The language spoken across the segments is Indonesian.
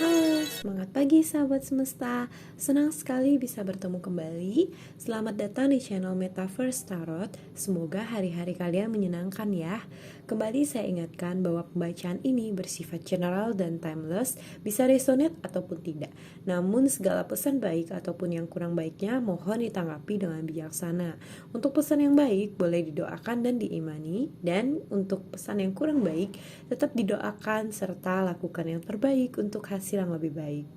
Halo, semangat pagi sahabat semesta. Senang sekali bisa bertemu kembali. Selamat datang di channel Metaverse Tarot. Semoga hari-hari kalian menyenangkan ya. Kembali saya ingatkan bahwa pembacaan ini bersifat general dan timeless, bisa resonate ataupun tidak. Namun segala pesan baik ataupun yang kurang baiknya mohon ditanggapi dengan bijaksana. Untuk pesan yang baik boleh didoakan dan diimani, dan untuk pesan yang kurang baik tetap didoakan serta lakukan yang terbaik untuk hasil yang lebih baik.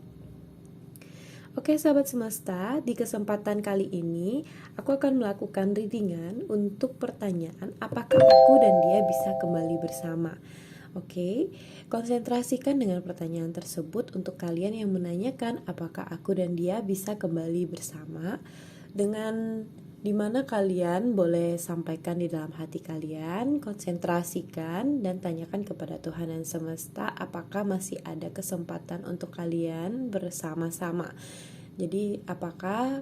Oke sahabat semesta, di kesempatan kali ini aku akan melakukan readingan untuk pertanyaan apakah aku dan dia bisa kembali bersama. Oke, konsentrasikan dengan pertanyaan tersebut untuk kalian yang menanyakan apakah aku dan dia bisa kembali bersama, dengan dimana kalian boleh sampaikan di dalam hati kalian, konsentrasikan dan tanyakan kepada Tuhan dan semesta apakah masih ada kesempatan untuk kalian bersama-sama. Jadi apakah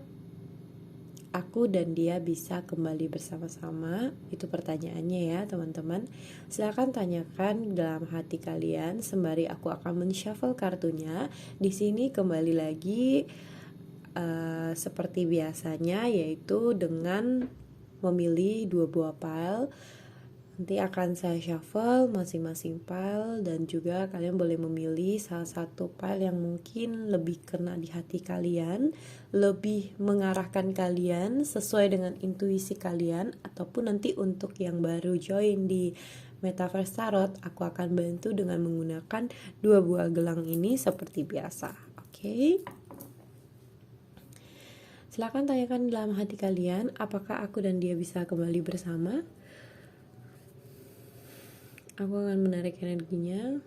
aku dan dia bisa kembali bersama-sama? Itu pertanyaannya ya teman-teman. Silakan tanyakan dalam hati kalian sembari aku akan men-shuffle kartunya. Di sini kembali lagi seperti biasanya, yaitu dengan memilih 2 buah pile. Nanti akan saya shuffle masing-masing pile, dan juga kalian boleh memilih salah satu pile yang mungkin lebih kena di hati kalian, lebih mengarahkan kalian sesuai dengan intuisi kalian. Ataupun nanti untuk yang baru join di Metaverse Tarot, aku akan bantu dengan menggunakan 2 buah gelang ini seperti biasa. Oke. Silakan tanyakan dalam hati kalian, apakah aku dan dia bisa kembali bersama? Aku akan menarik energinya.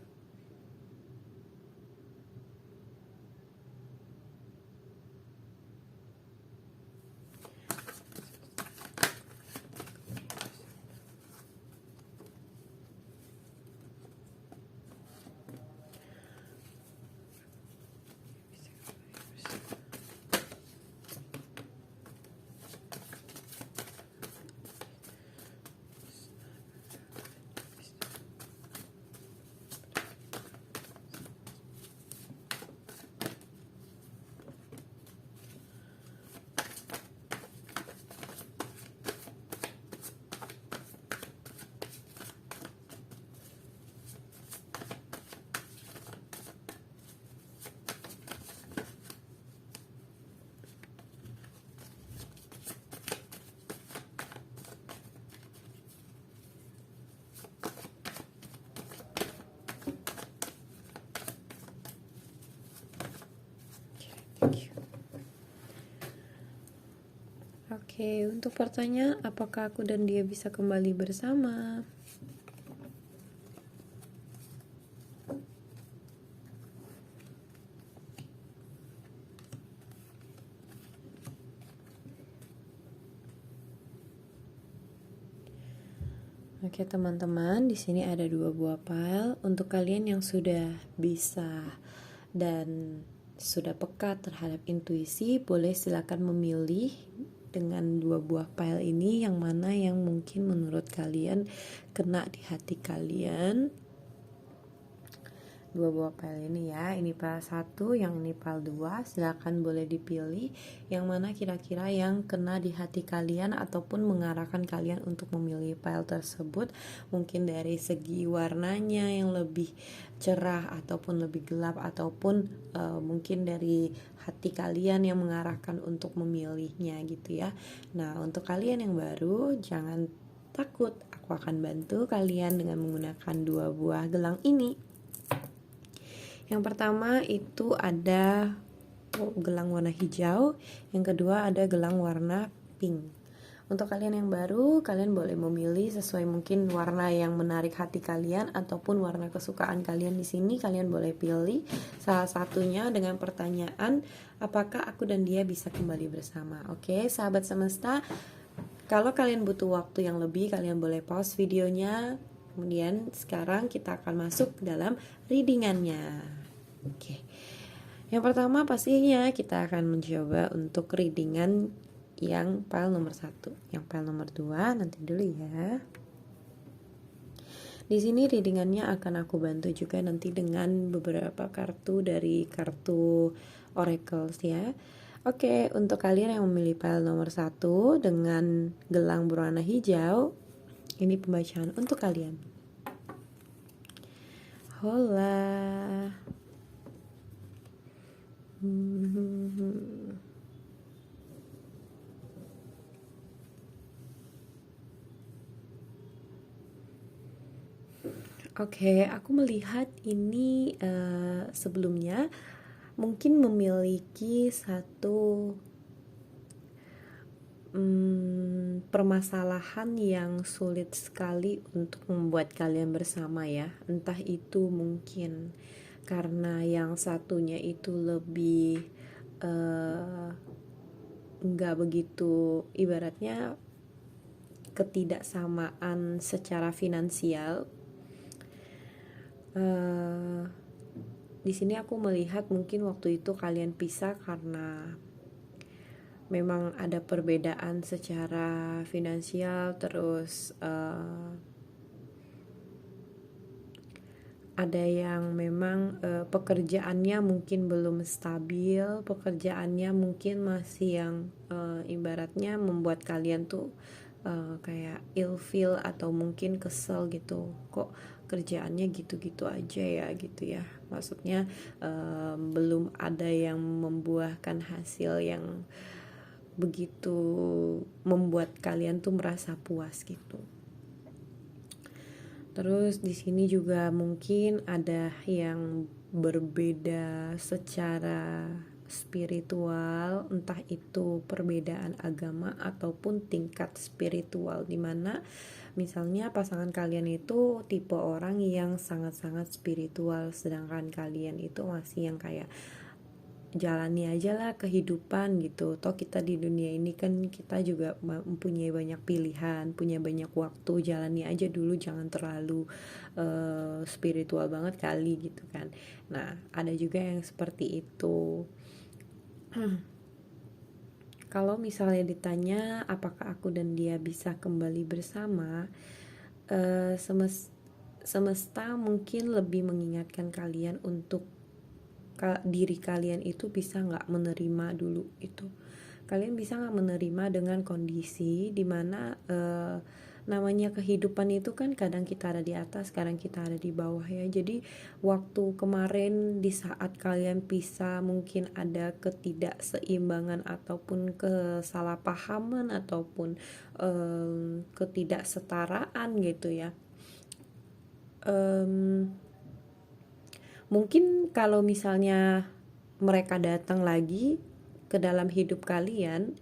Oke, untuk pertanyaan apakah aku dan dia bisa kembali bersama? Oke teman-teman, di sini ada 2 buah pile. Untuk kalian yang sudah bisa dan sudah peka terhadap intuisi, boleh silakan memilih dengan 2 buah pile ini yang mana yang mungkin menurut kalian kena di hati kalian. 2 buah pile ini ya, ini pile 1, yang ini pile 2. Silakan boleh dipilih yang mana kira-kira yang kena di hati kalian ataupun mengarahkan kalian untuk memilih pile tersebut. Mungkin dari segi warnanya yang lebih cerah ataupun lebih gelap, ataupun mungkin dari hati kalian yang mengarahkan untuk memilihnya gitu ya. Nah, untuk kalian yang baru jangan takut, aku akan bantu kalian dengan menggunakan 2 buah gelang ini. Yang pertama itu ada gelang warna hijau, yang kedua ada gelang warna pink. Untuk kalian yang baru, kalian boleh memilih sesuai mungkin warna yang menarik hati kalian ataupun warna kesukaan kalian. Di sini kalian boleh pilih salah satunya dengan pertanyaan apakah aku dan dia bisa kembali bersama. Oke, sahabat semesta, kalau kalian butuh waktu yang lebih, kalian boleh pause videonya. Kemudian sekarang kita akan masuk ke dalam readingannya. Oke. Yang pertama pastinya kita akan mencoba untuk readingan yang pile nomor 1. Yang pile nomor 2 nanti dulu ya. Di sini readingannya akan aku bantu juga nanti dengan beberapa kartu dari kartu oracles ya. Oke, untuk kalian yang memilih pile nomor 1 dengan gelang berwarna hijau, ini pembacaan untuk kalian. Hola. Oke, aku melihat ini sebelumnya mungkin memiliki satu permasalahan yang sulit sekali untuk membuat kalian bersama ya. Entah itu mungkin karena yang satunya itu lebih nggak begitu, ibaratnya ketidaksamaan secara finansial. Di sini aku melihat mungkin waktu itu kalian pisah karena memang ada perbedaan secara finansial, terus ada yang memang pekerjaannya mungkin belum stabil, pekerjaannya mungkin masih yang ibaratnya membuat kalian tuh kayak ilfeel atau mungkin kesel gitu, kok kerjaannya gitu-gitu aja ya gitu ya, maksudnya belum ada yang membuahkan hasil yang begitu membuat kalian tuh merasa puas gitu. Terus di sini juga mungkin ada yang berbeda secara spiritual, entah itu perbedaan agama ataupun tingkat spiritual, dimana misalnya pasangan kalian itu tipe orang yang sangat-sangat spiritual, sedangkan kalian itu masih yang kayak jalani aja lah kehidupan gitu. Toh kita di dunia ini kan kita juga mempunyai banyak pilihan, punya banyak waktu, jalani aja dulu, jangan terlalu spiritual banget kali gitu kan. Nah, ada juga yang seperti itu. Kalau misalnya ditanya apakah aku dan dia bisa kembali bersama, semesta mungkin lebih mengingatkan kalian untuk diri kalian itu bisa nggak menerima dulu itu. Kalian bisa nggak menerima dengan kondisi dimana namanya kehidupan itu kan kadang kita ada di atas, kadang kita ada di bawah ya. Jadi waktu kemarin di saat kalian pisah mungkin ada ketidakseimbangan ataupun kesalahpahaman ataupun ketidaksetaraan gitu ya. Mungkin kalau misalnya mereka datang lagi ke dalam hidup kalian,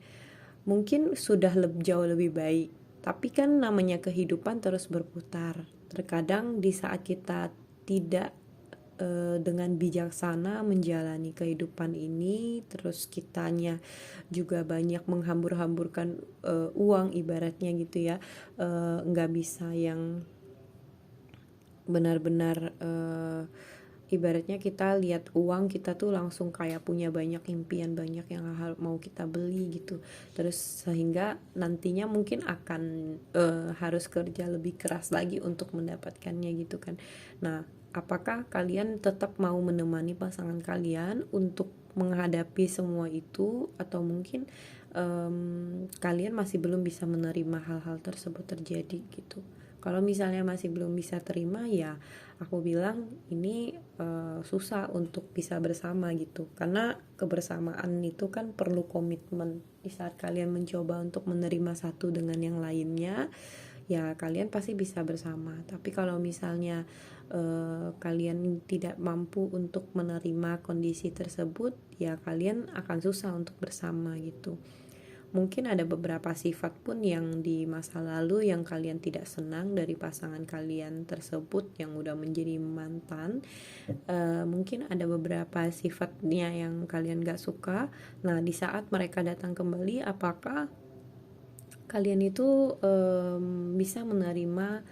mungkin sudah jauh lebih baik. Tapi kan namanya kehidupan terus berputar. Terkadang di saat kita tidak dengan bijaksana menjalani kehidupan ini, terus kitanya juga banyak menghambur-hamburkan uang ibaratnya gitu ya, nggak bisa yang benar-benar ibaratnya kita lihat uang kita tuh langsung kayak punya banyak impian, banyak yang mau kita beli gitu, terus sehingga nantinya mungkin akan harus kerja lebih keras lagi untuk mendapatkannya gitu kan. Nah, apakah kalian tetap mau menemani pasangan kalian untuk menghadapi semua itu, atau mungkin kalian masih belum bisa menerima hal-hal tersebut terjadi gitu? Kalau misalnya masih belum bisa terima, ya aku bilang ini susah untuk bisa bersama gitu, karena kebersamaan itu kan perlu komitmen. Di saat kalian mencoba untuk menerima satu dengan yang lainnya, ya kalian pasti bisa bersama. Tapi kalau misalnya kalian tidak mampu untuk menerima kondisi tersebut, ya kalian akan susah untuk bersama gitu. Mungkin ada beberapa sifat pun yang di masa lalu yang kalian tidak senang dari pasangan kalian tersebut yang udah menjadi mantan. Mungkin ada beberapa sifatnya yang kalian gak suka. Nah, di saat mereka datang kembali, apakah kalian itu bisa menerima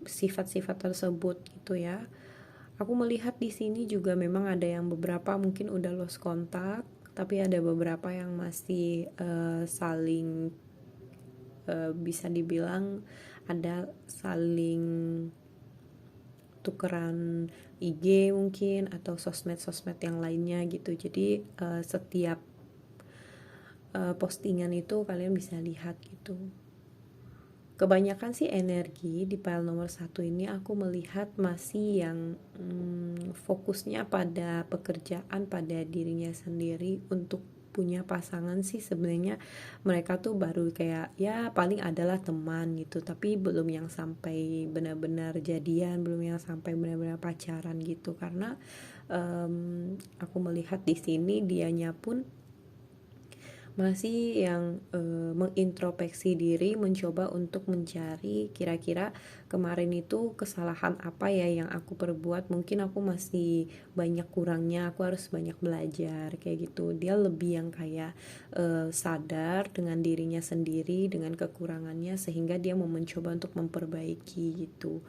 sifat-sifat tersebut gitu ya? Aku melihat di sini juga memang ada yang beberapa mungkin udah lost kontak, tapi ada beberapa yang masih saling bisa dibilang ada saling tukeran IG mungkin atau sosmed-sosmed yang lainnya gitu. Jadi setiap postingan itu kalian bisa lihat gitu. Kebanyakan sih energi di file nomor 1 ini aku melihat masih yang fokusnya pada pekerjaan, pada dirinya sendiri. Untuk punya pasangan sih sebenarnya mereka tuh baru kayak ya paling adalah teman gitu, tapi belum yang sampai benar-benar jadian, belum yang sampai benar-benar pacaran gitu. Karena aku melihat di sini dianya pun masih yang mengintrospeksi diri, mencoba untuk mencari kira-kira kemarin itu kesalahan apa ya yang aku perbuat, mungkin aku masih banyak kurangnya, aku harus banyak belajar kayak gitu. Dia lebih yang kayak sadar dengan dirinya sendiri, dengan kekurangannya, sehingga dia mau mencoba untuk memperbaiki gitu.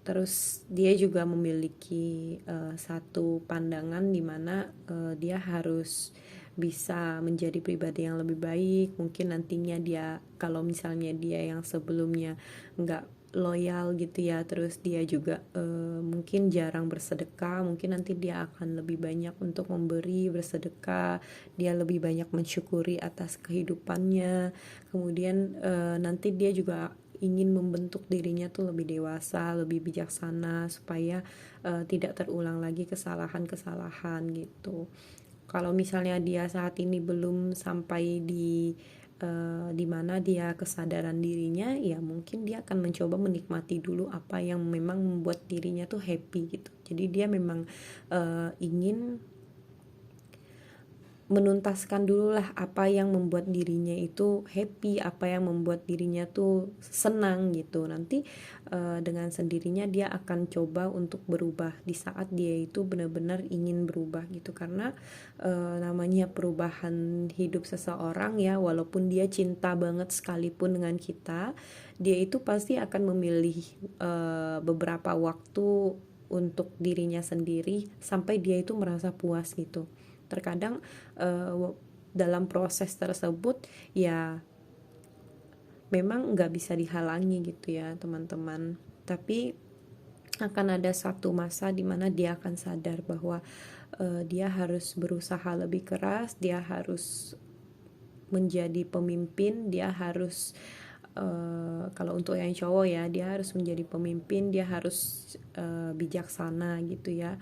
Terus dia juga memiliki satu pandangan di mana dia harus bisa menjadi pribadi yang lebih baik. Mungkin nantinya dia, kalau misalnya dia yang sebelumnya nggak loyal gitu ya, terus dia juga mungkin jarang bersedekah, mungkin nanti dia akan lebih banyak untuk memberi, bersedekah, dia lebih banyak mensyukuri atas kehidupannya. Kemudian nanti dia juga ingin membentuk dirinya tuh lebih dewasa, lebih bijaksana, supaya tidak terulang lagi kesalahan-kesalahan gitu. Kalau misalnya dia saat ini belum sampai di mana dia kesadaran dirinya, ya mungkin dia akan mencoba menikmati dulu apa yang memang membuat dirinya tuh happy gitu. Jadi dia memang ingin menuntaskan dulu lah apa yang membuat dirinya itu happy, apa yang membuat dirinya tuh senang gitu. Nanti dengan sendirinya dia akan coba untuk berubah di saat dia itu benar-benar ingin berubah gitu. Karena namanya perubahan hidup seseorang ya, walaupun dia cinta banget sekalipun dengan kita, dia itu pasti akan memilih beberapa waktu untuk dirinya sendiri sampai dia itu merasa puas gitu. Terkadang dalam proses tersebut ya memang nggak bisa dihalangi gitu ya teman-teman, tapi akan ada satu masa di mana dia akan sadar bahwa dia harus berusaha lebih keras, dia harus menjadi pemimpin, dia harus kalau untuk yang cowok ya, dia harus menjadi pemimpin, dia harus bijaksana gitu ya.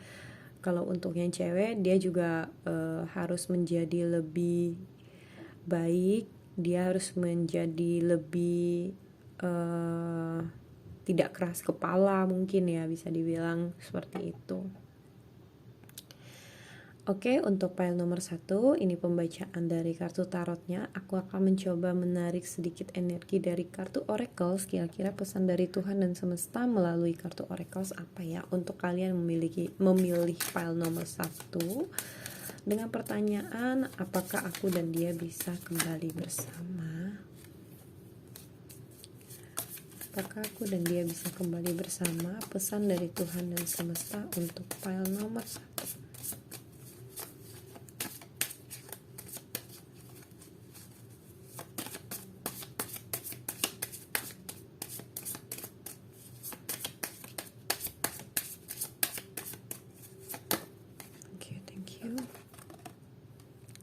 Kalau untuk yang cewek, dia juga harus menjadi lebih baik, dia harus menjadi lebih tidak keras kepala mungkin ya, bisa dibilang seperti itu. Oke, untuk file nomor 1 ini pembacaan dari kartu tarotnya. Aku akan mencoba menarik sedikit energi dari kartu oracle. Kira-kira pesan dari Tuhan dan semesta melalui kartu oracle apa ya untuk kalian memilih file nomor 1 dengan pertanyaan, apakah aku dan dia bisa kembali bersama? Apakah aku dan dia bisa kembali bersama? Pesan dari Tuhan dan semesta untuk file nomor 1.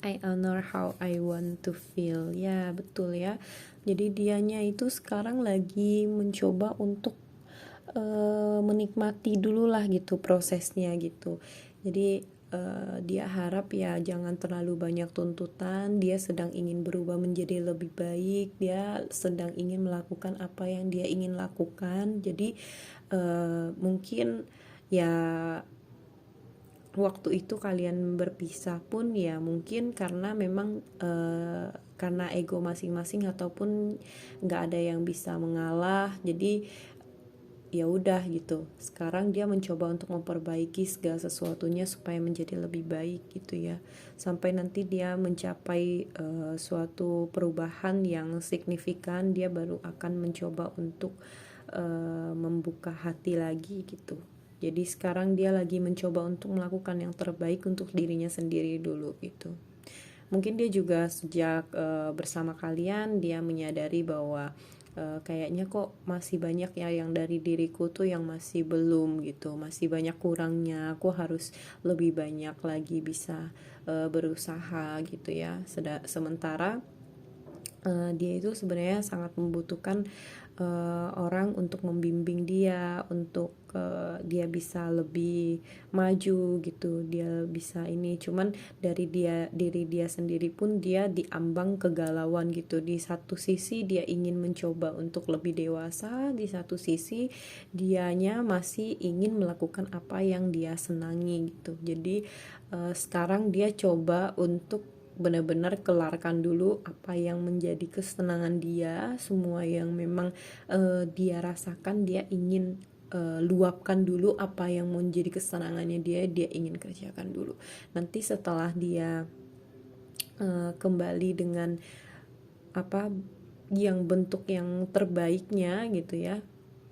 I honor how I want to feel. Ya betul ya. Jadi dianya itu sekarang lagi mencoba untuk menikmati dulu lah gitu prosesnya gitu. Jadi dia harap ya jangan terlalu banyak tuntutan. Dia sedang ingin berubah menjadi lebih baik. Dia sedang ingin melakukan apa yang dia ingin lakukan. Jadi mungkin ya waktu itu kalian berpisah pun ya mungkin karena memang karena ego masing-masing ataupun nggak ada yang bisa mengalah, jadi ya udah gitu. Sekarang dia mencoba untuk memperbaiki segala sesuatunya supaya menjadi lebih baik gitu ya, sampai nanti dia mencapai suatu perubahan yang signifikan, dia baru akan mencoba untuk membuka hati lagi gitu. Jadi sekarang dia lagi mencoba untuk melakukan yang terbaik untuk dirinya sendiri dulu gitu. Mungkin dia juga sejak bersama kalian dia menyadari bahwa kayaknya kok masih banyak ya yang dari diriku tuh yang masih belum gitu, masih banyak kurangnya, aku harus lebih banyak lagi bisa berusaha gitu ya. Sementara dia itu sebenarnya sangat membutuhkan orang untuk membimbing dia, untuk dia bisa lebih maju gitu, dia bisa ini. Cuman dari diri dia sendiri pun dia diambang kegalauan gitu. Di satu sisi dia ingin mencoba untuk lebih dewasa, di satu sisi dianya masih ingin melakukan apa yang dia senangi gitu. Jadi sekarang dia coba untuk benar-benar kelarkan dulu apa yang menjadi kesenangan dia, semua yang memang dia rasakan, dia ingin luapkan dulu apa yang menjadi kesenangannya dia ingin kerjakan dulu. Nanti setelah dia kembali dengan apa yang bentuk yang terbaiknya gitu ya,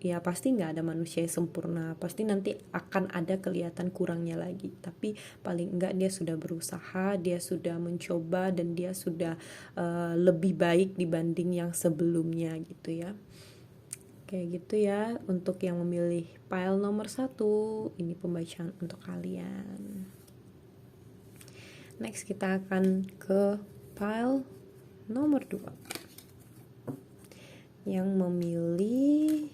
ya pasti nggak ada manusia yang sempurna, pasti nanti akan ada kelihatan kurangnya lagi, tapi paling enggak dia sudah berusaha, dia sudah mencoba, dan dia sudah lebih baik dibanding yang sebelumnya gitu ya. Kayak gitu ya untuk yang memilih pile nomor 1, ini pembacaan untuk kalian. Next kita akan ke pile nomor 2 yang memilih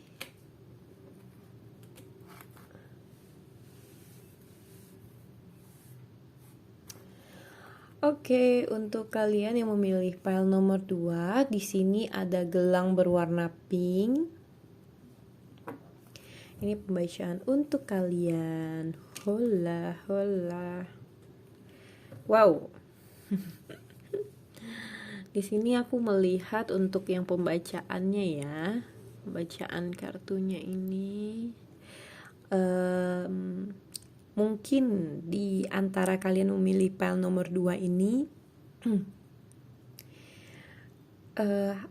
Oke, untuk kalian yang memilih pile nomor 2, di sini ada gelang berwarna pink. Ini pembacaan untuk kalian. Hola, hola. Wow. Di sini aku melihat untuk yang pembacaannya ya. Pembacaan kartunya ini. Mungkin di antara kalian memilih pile nomor 2 ini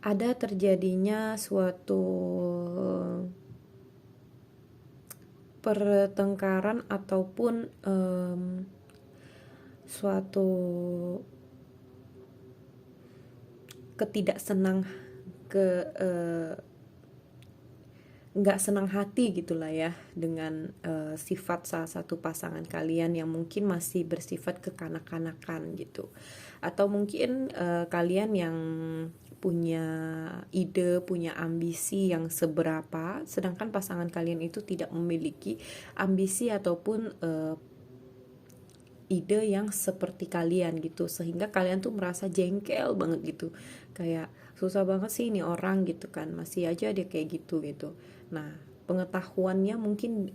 ada terjadinya suatu pertengkaran ataupun suatu ketidaksenang nggak senang hati gitulah ya dengan sifat salah satu pasangan kalian yang mungkin masih bersifat kekanak-kanakan gitu, atau mungkin kalian yang punya ide, punya ambisi yang seberapa, sedangkan pasangan kalian itu tidak memiliki ambisi ataupun ide yang seperti kalian gitu, sehingga kalian tuh merasa jengkel banget gitu, kayak susah banget sih ini orang gitu kan, masih aja dia kayak gitu gitu. Nah, pengetahuannya mungkin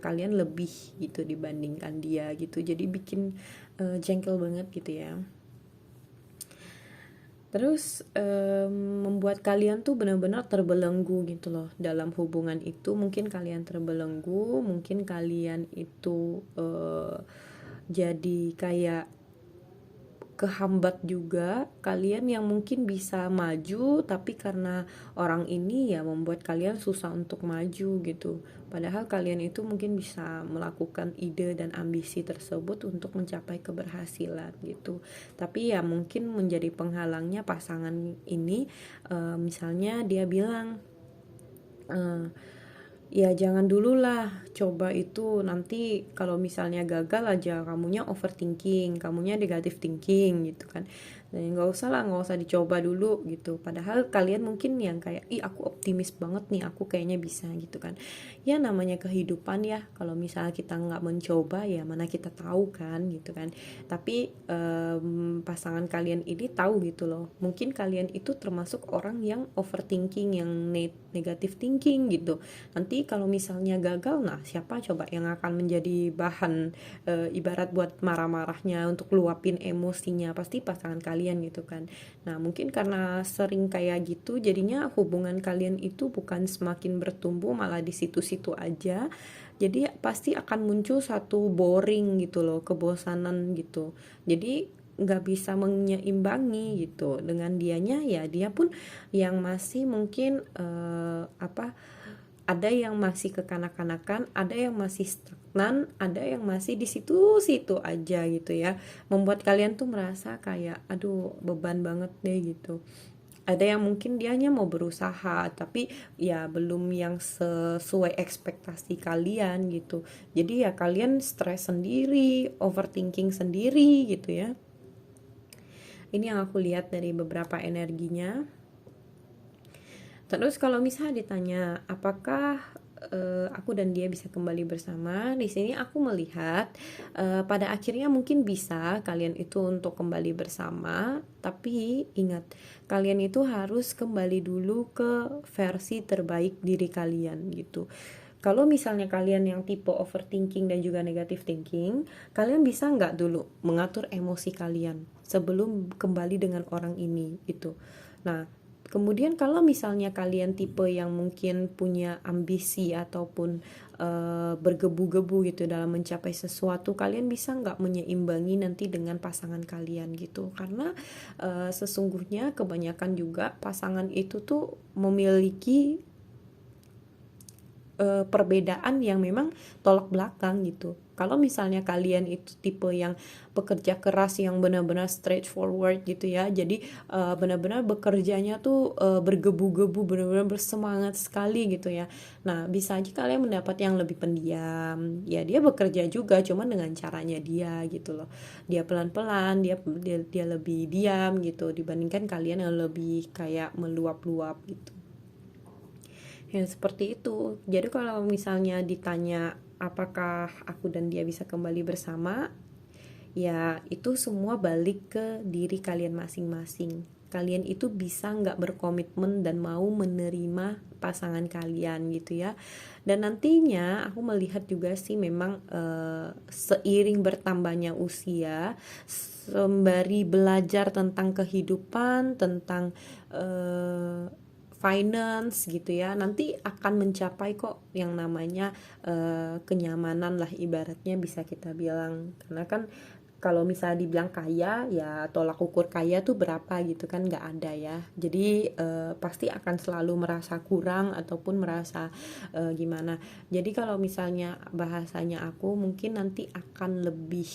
kalian lebih gitu dibandingkan dia gitu, jadi bikin jengkel banget gitu ya. Terus membuat kalian tuh benar-benar terbelenggu gitu loh dalam hubungan itu. Mungkin kalian terbelenggu, mungkin kalian itu jadi kayak kehambat juga, kalian yang mungkin bisa maju tapi karena orang ini ya membuat kalian susah untuk maju gitu. Padahal kalian itu mungkin bisa melakukan ide dan ambisi tersebut untuk mencapai keberhasilan gitu. Tapi ya mungkin menjadi penghalangnya pasangan ini, misalnya dia bilang ya jangan dulu lah coba itu, nanti kalau misalnya gagal aja kamunya overthinking, kamunya negative thinking gitu kan. Dan nggak usah lah, nggak usah dicoba dulu gitu, padahal kalian mungkin yang kayak ih aku optimis banget nih, aku kayaknya bisa gitu kan. Ya namanya kehidupan ya, kalau misalnya kita nggak mencoba ya mana kita tahu kan gitu kan. Tapi pasangan kalian ini tahu gitu loh, mungkin kalian itu termasuk orang yang overthinking, yang negative thinking gitu. Nanti kalau misalnya gagal, nah siapa coba yang akan menjadi bahan ibarat buat marah-marahnya, untuk luapin emosinya, pasti pasangan kalian gitu kan. Nah mungkin karena sering kayak gitu, jadinya hubungan kalian itu bukan semakin bertumbuh, malah di situ-situ aja. Jadi pasti akan muncul satu boring gitu loh, kebosanan gitu. Jadi nggak bisa menyeimbangi gitu dengan dianya, ya dia pun yang masih mungkin ada yang masih kekanak-kanakan, ada yang masih stagnan, ada yang masih di situ-situ aja gitu ya. Membuat kalian tuh merasa kayak aduh beban banget deh gitu. Ada yang mungkin dianya mau berusaha tapi ya belum yang sesuai ekspektasi kalian gitu. Jadi ya kalian stres sendiri, overthinking sendiri gitu ya. Ini yang aku lihat dari beberapa energinya. Terus kalau misalnya ditanya apakah aku dan dia bisa kembali bersama, di sini aku melihat pada akhirnya mungkin bisa kalian itu untuk kembali bersama, tapi ingat kalian itu harus kembali dulu ke versi terbaik diri kalian gitu. Kalau misalnya kalian yang tipe overthinking dan juga negative thinking, kalian bisa nggak dulu mengatur emosi kalian sebelum kembali dengan orang ini gitu. Nah, kemudian kalau misalnya kalian tipe yang mungkin punya ambisi ataupun bergebu-gebu gitu dalam mencapai sesuatu, kalian bisa nggak menyeimbangi nanti dengan pasangan kalian gitu. Karena sesungguhnya kebanyakan juga pasangan itu tuh memiliki perbedaan yang memang tolak belakang gitu. Kalau misalnya kalian itu tipe yang pekerja keras yang benar-benar straightforward gitu ya, jadi benar-benar bekerjanya tuh bergebu-gebu, benar-benar bersemangat sekali gitu ya. Nah, bisa aja kalian mendapat yang lebih pendiam. Ya dia bekerja juga, cuman dengan caranya dia gitu loh. Dia pelan-pelan, dia lebih diam gitu dibandingkan kalian yang lebih kayak meluap-luap gitu. Ya seperti itu. Jadi kalau misalnya ditanya apakah aku dan dia bisa kembali bersama, ya itu semua balik ke diri kalian masing-masing. Kalian itu bisa nggak berkomitmen dan mau menerima pasangan kalian gitu ya. Dan nantinya aku melihat juga sih memang seiring bertambahnya usia, sembari belajar tentang kehidupan, tentang finance gitu ya, nanti akan mencapai kok yang namanya kenyamanan lah ibaratnya bisa kita bilang. Karena kan kalau misalnya dibilang kaya ya tolak ukur kaya tuh berapa gitu kan nggak ada ya. Jadi pasti akan selalu merasa kurang ataupun merasa gimana. Jadi kalau misalnya bahasanya aku mungkin nanti akan lebih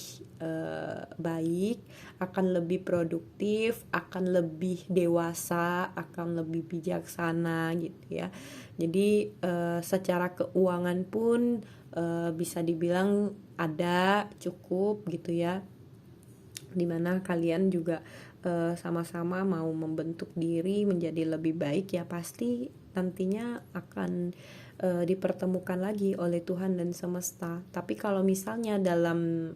baik, akan lebih produktif, akan lebih dewasa, akan lebih bijaksana gitu ya. Jadi secara keuangan pun bisa dibilang ada cukup gitu ya, dimana kalian juga sama-sama mau membentuk diri menjadi lebih baik, ya pasti nantinya akan dipertemukan lagi oleh Tuhan dan semesta. Tapi kalau misalnya dalam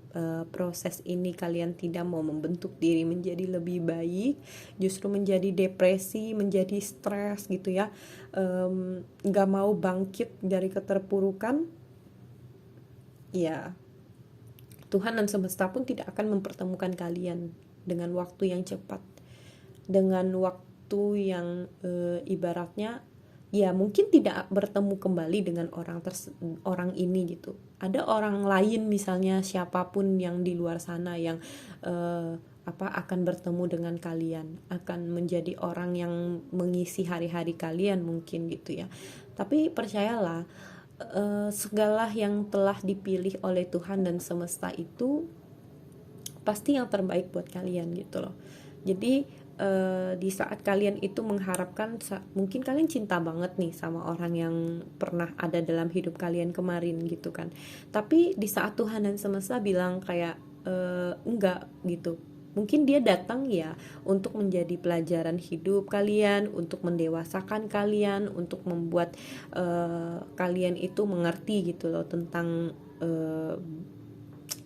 proses ini kalian tidak mau membentuk diri menjadi lebih baik, justru menjadi depresi, menjadi stres gitu ya, nggak mau bangkit dari keterpurukan, ya Tuhan dan semesta pun tidak akan mempertemukan kalian dengan waktu yang cepat, dengan waktu yang ibaratnya ya mungkin tidak bertemu kembali dengan orang ini gitu. Ada orang lain misalnya siapapun yang di luar sana yang akan bertemu dengan kalian, akan menjadi orang yang mengisi hari-hari kalian mungkin gitu ya. Tapi percayalah, segala yang telah dipilih oleh Tuhan dan semesta itu pasti yang terbaik buat kalian gitu loh. Jadi di saat kalian itu mengharapkan, mungkin kalian cinta banget nih sama orang yang pernah ada dalam hidup kalian kemarin gitu kan, tapi di saat Tuhan dan semesta bilang kayak enggak gitu, mungkin dia datang ya untuk menjadi pelajaran hidup kalian, untuk mendewasakan kalian, untuk membuat kalian itu mengerti gitu loh tentang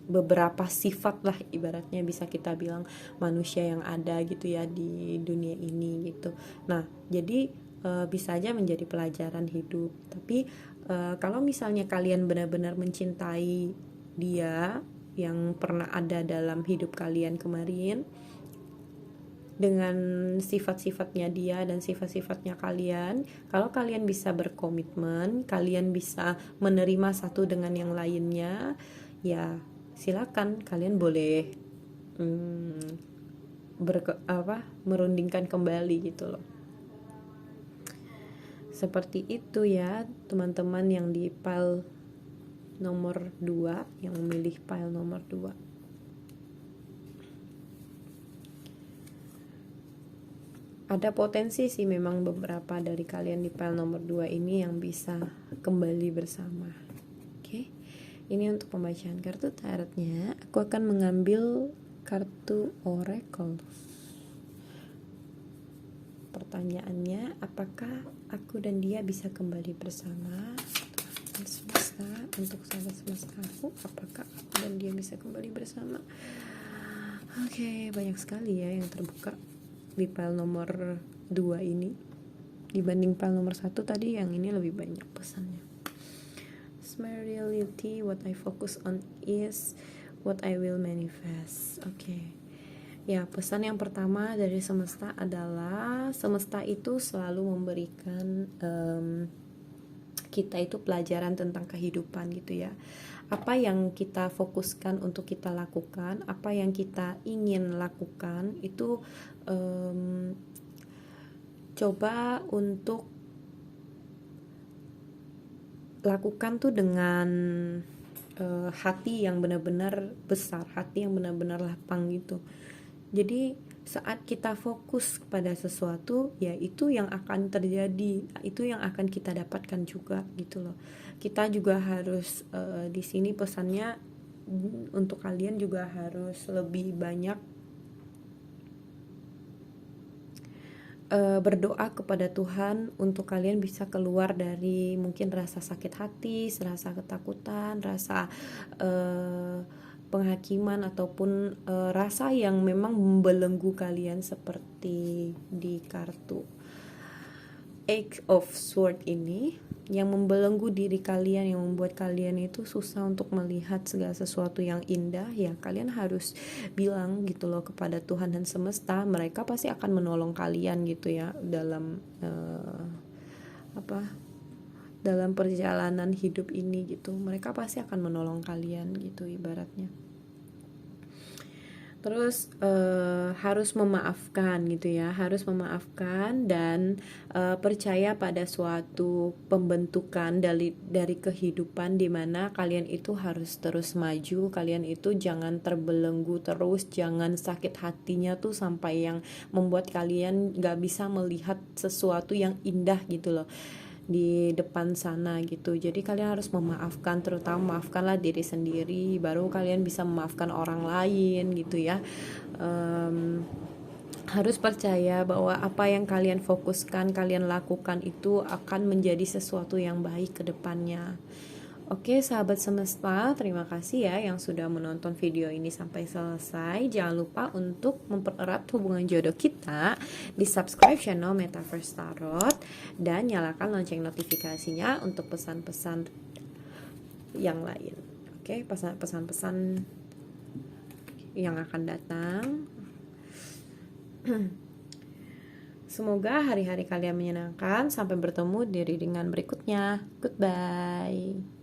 beberapa sifat lah ibaratnya bisa kita bilang manusia yang ada gitu ya di dunia ini gitu. Nah jadi bisa aja menjadi pelajaran hidup. Tapi kalau misalnya kalian benar-benar mencintai dia yang pernah ada dalam hidup kalian kemarin, dengan sifat-sifatnya dia dan sifat-sifatnya kalian, kalau kalian bisa berkomitmen, kalian bisa menerima satu dengan yang lainnya, ya silakan kalian boleh merundingkan kembali gitu loh. Seperti itu ya teman-teman yang di pile nomor 2, yang memilih pile nomor 2. ada potensi sih memang beberapa dari kalian di pile nomor 2 ini yang bisa kembali bersama. Oke. Ini untuk pembacaan kartu tarotnya. Aku akan mengambil kartu oracle. Pertanyaannya, apakah aku dan dia bisa kembali bersama? Tuhan semesta, untuk sahabat semesta aku, apakah aku dan dia bisa kembali bersama? Oke, banyak sekali ya yang terbuka di pile nomor 2 ini dibanding pile nomor 1 tadi. Yang ini lebih banyak pesannya. My reality, what I focus on is what I will manifest. Oke. Ya, pesan yang pertama dari semesta adalah semesta itu selalu memberikan kita itu pelajaran tentang kehidupan gitu ya. Apa yang kita fokuskan untuk kita lakukan, apa yang kita ingin lakukan itu coba untuk lakukan tuh dengan hati yang benar-benar besar, hati yang benar-benar lapang gitu. Jadi saat kita fokus kepada sesuatu, ya itu yang akan terjadi, itu yang akan kita dapatkan juga gitu loh. Kita juga harus di sini pesannya untuk kalian juga harus lebih banyak berdoa kepada Tuhan untuk kalian bisa keluar dari mungkin rasa sakit hati, rasa ketakutan, rasa penghakiman ataupun rasa yang memang membelenggu kalian seperti di kartu Eight of Swords ini, yang membelenggu diri kalian, yang membuat kalian itu susah untuk melihat segala sesuatu yang indah. Ya kalian harus bilang gitu loh kepada Tuhan dan semesta, mereka pasti akan menolong kalian gitu ya dalam dalam perjalanan hidup ini gitu. Mereka pasti akan menolong kalian gitu ibaratnya. Terus harus memaafkan gitu ya, harus memaafkan dan percaya pada suatu pembentukan dari kehidupan di mana kalian itu harus terus maju, kalian itu jangan terbelenggu terus, jangan sakit hatinya tuh sampai yang membuat kalian gak bisa melihat sesuatu yang indah gitu loh di depan sana gitu. Jadi kalian harus memaafkan, terutama maafkanlah diri sendiri, baru kalian bisa memaafkan orang lain gitu ya. Harus percaya bahwa apa yang kalian fokuskan, kalian lakukan itu akan menjadi sesuatu yang baik ke depannya. Oke sahabat semesta, terima kasih ya yang sudah menonton video ini sampai selesai. Jangan lupa untuk mempererat hubungan jodoh kita, di subscribe channel Metaverse Tarot dan nyalakan lonceng notifikasinya untuk pesan-pesan yang lain. Oke, pesan-pesan yang akan datang. Semoga hari-hari kalian menyenangkan. Sampai bertemu di readingan berikutnya. Goodbye.